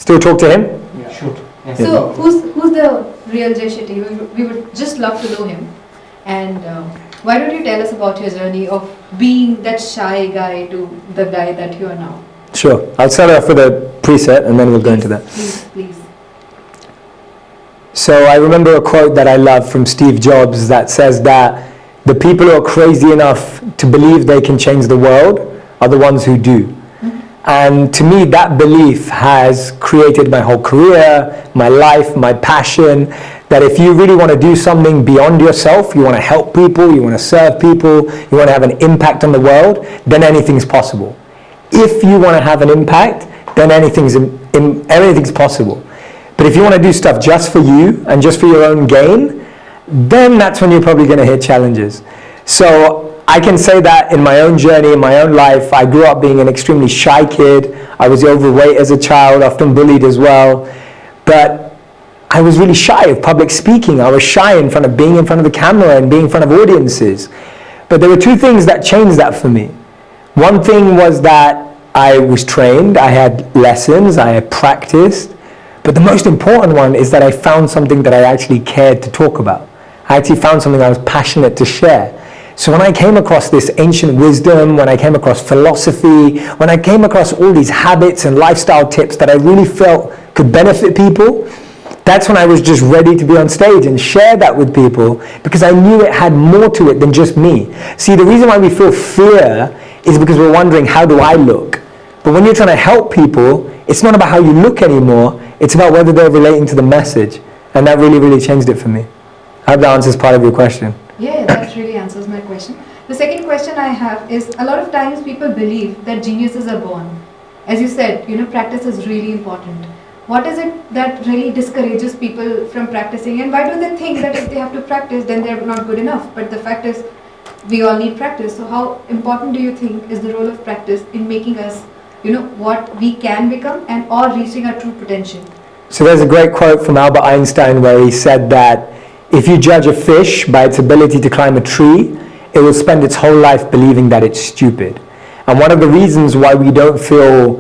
Still talk to him? Yeah. Shoot. Yes. So who's the real Jay Shetty? We would just love to know him. And why don't you tell us about your journey of being that shy guy to the guy that you are now? Sure. I'll start off with a preset and then we'll go into that. Please. So I remember a quote that I love from Steve Jobs that says that the people who are crazy enough to believe they can change the world are the ones who do. And to me, that belief has created my whole career, my life, my passion, that if you really want to do something beyond yourself, you want to help people, you want to serve people, you want to have an impact on the world, then anything's possible. If you want to have an impact, then everything's possible. But if you want to do stuff just for you and just for your own gain, then that's when you're probably going to hit challenges. So I can say that in my own journey, in my own life, I grew up being an extremely shy kid. I was overweight as a child, often bullied as well. But I was really shy of public speaking. I was shy of being in front of the camera and being in front of audiences. But there were two things that changed that for me. One thing was that I was trained, I had lessons, I had practiced. But the most important one is that I found something that I actually cared to talk about. I actually found something I was passionate to share. So when I came across this ancient wisdom, when I came across philosophy, when I came across all these habits and lifestyle tips that I really felt could benefit people, that's when I was just ready to be on stage and share that with people, because I knew it had more to it than just me. See, the reason why we feel fear is because we're wondering, how do I look? But when you're trying to help people, it's not about how you look anymore, it's about whether they're relating to the message. And that really, really changed it for me. I hope that answers part of your question. Yeah, that really answers my question. The second question I have is, a lot of times people believe that geniuses are born. As you said, practice is really important. What is it that really discourages people from practicing, and why do they think that if they have to practice, then they're not good enough? But the fact is, we all need practice. So how important do you think is the role of practice in making us, what we can become and or reaching our true potential? So there's a great quote from Albert Einstein where he said that if you judge a fish by its ability to climb a tree, it will spend its whole life believing that it's stupid. And one of the reasons why we don't feel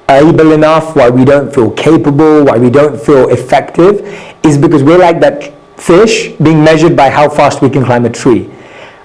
able enough, why we don't feel capable, why we don't feel effective, is because we're like that fish being measured by how fast we can climb a tree.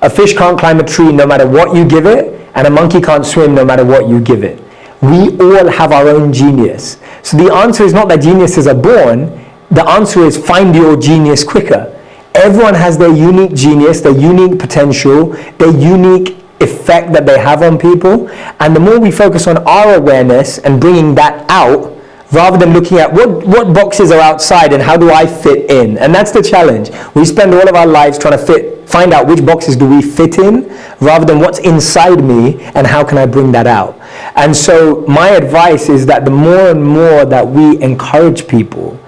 A fish can't climb a tree no matter what you give it, and a monkey can't swim no matter what you give it. We all have our own genius. So the answer is not that geniuses are born, the answer is find your genius quicker. Everyone has their unique genius, their unique potential, their unique effect that they have on people. And the more we focus on our awareness and bringing that out, rather than looking at what boxes are outside and how do I fit in. And that's the challenge. We spend all of our lives trying to find out which boxes do we fit in, rather than what's inside me and how can I bring that out. And so my advice is that the more and more that we encourage people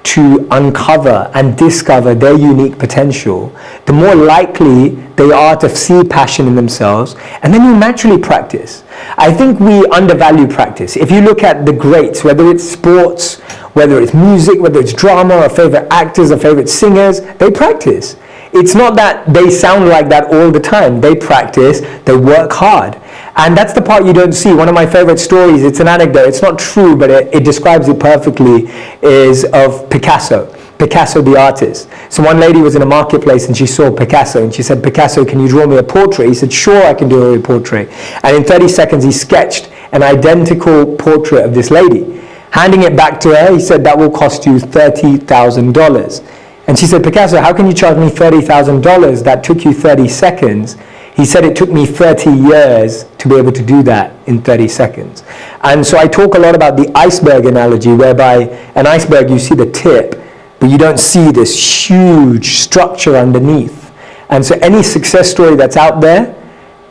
to uncover and discover their unique potential, the more likely they are to see passion in themselves, and then you naturally practice. I think we undervalue practice. If you look at the greats, whether it's sports, whether it's music, whether it's drama, or favorite actors or favorite singers, they practice. It's not that they sound like that all the time. They practice, they work hard. And that's the part you don't see. One of my favorite stories, it's an anecdote, it's not true, but it describes it perfectly, is of Picasso the artist. So one lady was in a marketplace and she saw Picasso and she said, "Picasso, can you draw me a portrait?" He said, "Sure, I can do a portrait." And in 30 seconds he sketched an identical portrait of this lady. Handing it back to her, he said, "That will cost you $30,000. And she said, "Picasso, how can you charge me $30,000? That took you 30 seconds. He said, "It took me 30 years to be able to do that in 30 seconds. And so I talk a lot about the iceberg analogy, whereby an iceberg, you see the tip, but you don't see this huge structure underneath. And so any success story that's out there,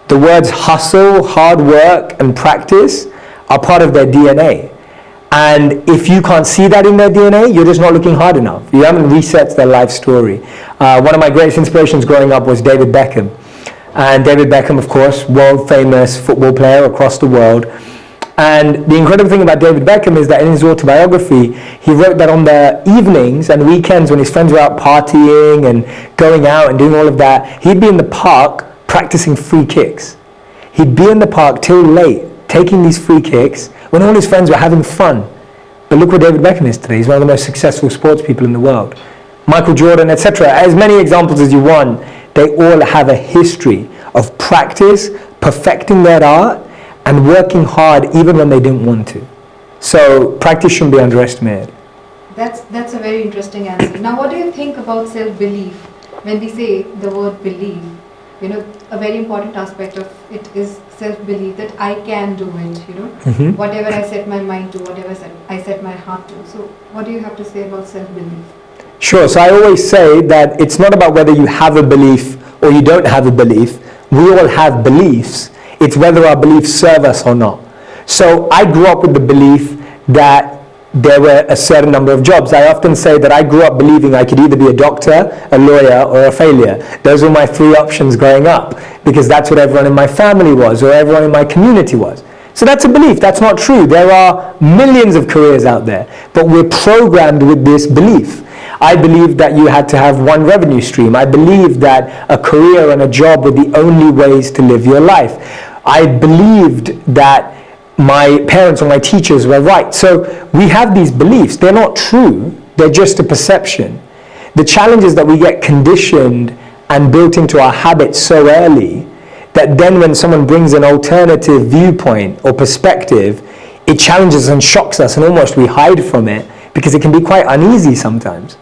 the words hustle, hard work, and practice are part of their DNA. And if you can't see that in their DNA, you're just not looking hard enough. You haven't researched their life story. One of my greatest inspirations growing up was David Beckham. And David Beckham, of course, world famous football player across the world. And the incredible thing about David Beckham is that in his autobiography, he wrote that on the evenings and weekends when his friends were out partying and going out and doing all of that, he'd be in the park practicing free kicks. He'd be in the park till late, taking these free kicks when all his friends were having fun. But look where David Beckham is today. He's one of the most successful sports people in the world. Michael Jordan, etc. As many examples as you want, they all have a history of practice, perfecting their art, and working hard even when they didn't want to. So practice shouldn't be underestimated. That's a very interesting answer. Now, what do you think about self-belief? When we say the word believe, you know, a very important aspect of it is self-belief, that I can do it, you know, whatever I set my mind to, whatever I set my heart to. So what do you have to say about self-belief? Sure, so I always say that it's not about whether you have a belief or you don't have a belief. We all have beliefs. It's whether our beliefs serve us or not. So I grew up with the belief that there were a certain number of jobs. I often say that I grew up believing I could either be a doctor, a lawyer, or a failure. Those were my three options growing up, because that's what everyone in my family was, or everyone in my community was. So that's a belief. That's not true. There are millions of careers out there, but we're programmed with this belief. I believed that you had to have one revenue stream. I believed that a career and a job were the only ways to live your life. I believed that my parents or my teachers were right. So we have these beliefs. They're not true. They're just a perception. The challenge is that we get conditioned and built into our habits so early that then when someone brings an alternative viewpoint or perspective, it challenges and shocks us, and almost we hide from it because it can be quite uneasy sometimes.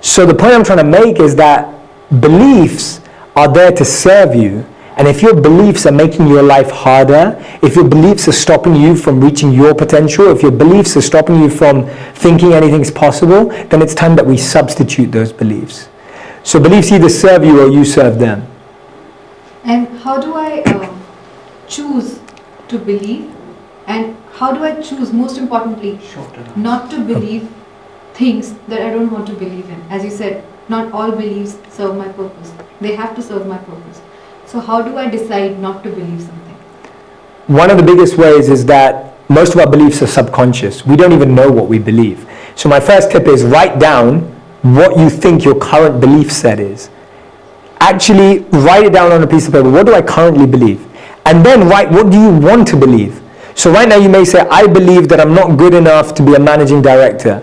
So the point I'm trying to make is that beliefs are there to serve you. And if your beliefs are making your life harder, if your beliefs are stopping you from reaching your potential, if your beliefs are stopping you from thinking anything's possible, then it's time that we substitute those beliefs. So beliefs either serve you or you serve them. And how do I choose to believe? And how do I choose, most importantly, not to believe things that I don't want to believe in? As you said, not all beliefs serve my purpose. They have to serve my purpose. So how do I decide not to believe something? One of the biggest ways is that most of our beliefs are subconscious. We don't even know what we believe. So my first tip is write down what you think your current belief set is. Actually write it down on a piece of paper. What do I currently believe? And then write, what do you want to believe? So right now you may say, I believe that I'm not good enough to be a managing director.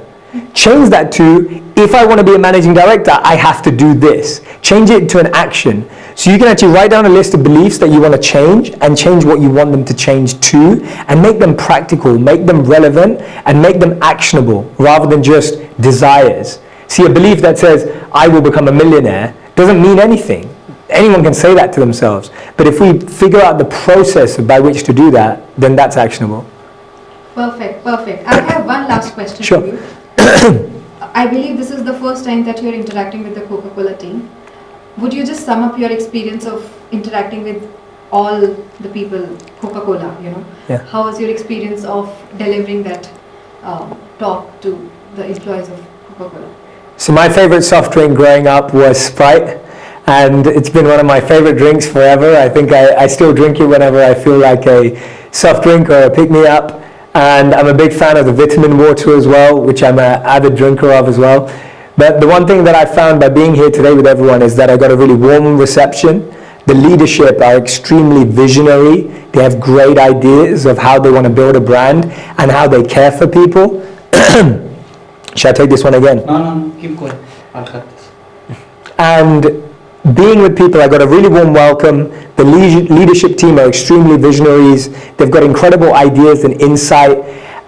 Change that to, if I want to be a managing director, I have to do this. Change it to an action. So you can actually write down a list of beliefs that you want to change and change what you want them to change to, and make them practical, make them relevant, and make them actionable rather than just desires. See, a belief that says, I will become a millionaire doesn't mean anything. Anyone can say that to themselves. But if we figure out the process by which to do that, then that's actionable. Perfect, perfect. I have one last question Sure. for you. I believe this is the first time that you're interacting with the Coca-Cola team. Would you just sum up your experience of interacting with all the people, Coca-Cola, you know? Yeah. How was your experience of delivering that talk to the employees of Coca-Cola? So my favorite soft drink growing up was Sprite, and it's been one of my favorite drinks forever. I think I still drink it whenever I feel like a soft drink or a pick-me-up. And I'm a big fan of the vitamin water as well, which I'm an avid drinker of as well. But the one thing that I found by being here today with everyone is that I got a really warm reception. The leadership are extremely visionary. They have great ideas of how they want to build a brand and how they care for people. Should I take this one again? No, keep going. I'll cut this. And being with people, I got a really warm welcome. The leadership team are extremely visionaries. They've got incredible ideas and insight.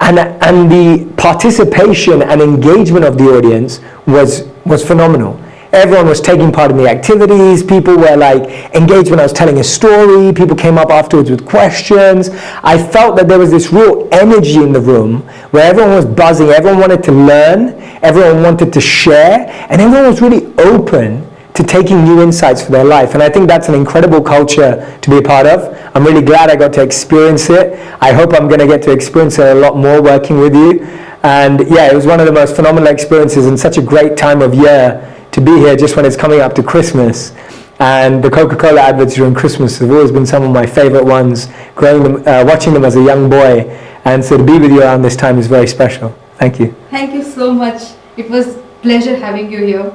And the participation and engagement of the audience was phenomenal. Everyone was taking part in the activities. People were like engaged when I was telling a story. People came up afterwards with questions. I felt that there was this real energy in the room where everyone was buzzing. Everyone wanted to learn. Everyone wanted to share. And everyone was really open to taking new insights for their life. And I think that's an incredible culture to be a part of. I'm really glad I got to experience it. I hope I'm going to get to experience it a lot more working with you. And yeah, it was one of the most phenomenal experiences and such a great time of year to be here just when it's coming up to Christmas. And the Coca-Cola adverts during Christmas have always been some of my favorite ones, watching them as a young boy. And so to be with you around this time is very special. Thank you. Thank you so much. It was a pleasure having you here.